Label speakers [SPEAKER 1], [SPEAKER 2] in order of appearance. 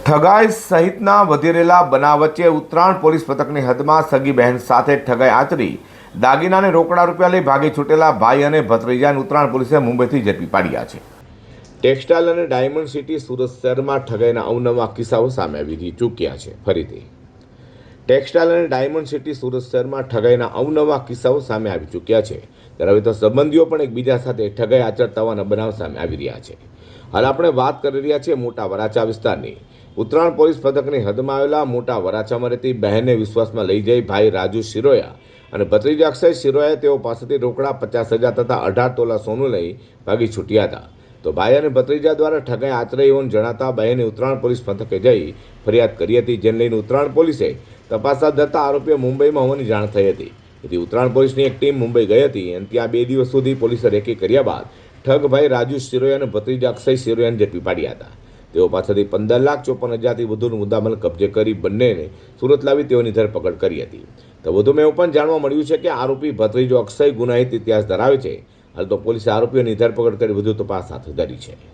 [SPEAKER 1] ઠગાઈ સહિતના વધી રહેલા બનાવ વચ્ચે ઉત્તરાયણ પોલીસ પથકની હદમાં સગી બહેન સાથે ઠગાઈ આચરી દાગીનાને રોકડા રૂપિયા લઈ ભાગી છૂટેલા ભાઈ અને ભત્રીજાને ઉત્તરાયણ પોલીસે મુંબઈથી ઝડપી પાડ્યા છે। ટેક્સટાઇલ અને ડાયમંડ સિટી સુરત શહેરમાં ઠગાઈના અવનવા કિસ્સાઓ સામે આવી ચૂક્યા છે। ફરીથી ટેક્સટાઇલ અને ડાયમંડ સિટી સુરત શહેરમાં ઠગાઈના અવનવા કિસ્સાઓ સામે આવી ચૂક્યા છે। ત્યારે હવે તો સંબંધીઓ પણ એકબીજા સાથે ઠગાઈ આચરતા હોવાના બનાવ સામે આવી રહ્યા છે। હાલ આપણે વાત કરી રહ્યા છીએ મોટા વરાછા વિસ્તારની। ઉત્તરાયણ પોલીસ પથકની હદમાં આવેલા મોટા વરાછામાં રહેતી બહેનને વિશ્વાસમાં લઈ જઈ ભાઈ રાજુ શિરોયા અને ભત્રીજા અક્ષય શિરોયાએ તેઓ પાસેથી રોકડા 50,000 તથા 18 તોલા સોનું લઈ ભાગી છૂટ્યા હતા। તો ભાઈ અને ભત્રીજા દ્વારા ઠગાઈ આચરાઈ હોવાનું જણાતા બહેને ઉત્તરાયણ પોલીસ મથકે જઈ ફરિયાદ કરી હતી, જેને લઈને ઉત્તરાયણ પોલીસે તપાસ હાથ ધરતા આરોપીઓ મુંબઈમાં હોવાની જાણ થઈ હતી। તેથી ઉત્તરાયણ પોલીસની એક ટીમ મુંબઈ ગઈ હતી અને ત્યાં 2 દિવસ સુધી પોલીસે રેકી કર્યા બાદ ઠગ ભાઈ રાજુ શિરોયા અને ભત્રીજા અક્ષય શિરોયાને ઝડપી પાડ્યા હતા। તેઓ પાસેથી 15,54,000થી વધુનો મુદ્દામાલ કબજે કરી બંનેને સુરત લાવી તેઓની ધરપકડ કરી હતી। તો વધુમાં એવું પણ જાણવા મળ્યું છે કે આરોપી ભત્રીજો અક્ષય ગુનાહિત ઇતિહાસ ધરાવે છે। હાલ તો પોલીસે આરોપીઓની ધરપકડ કરી વધુ તપાસ હાથ ધરી છે।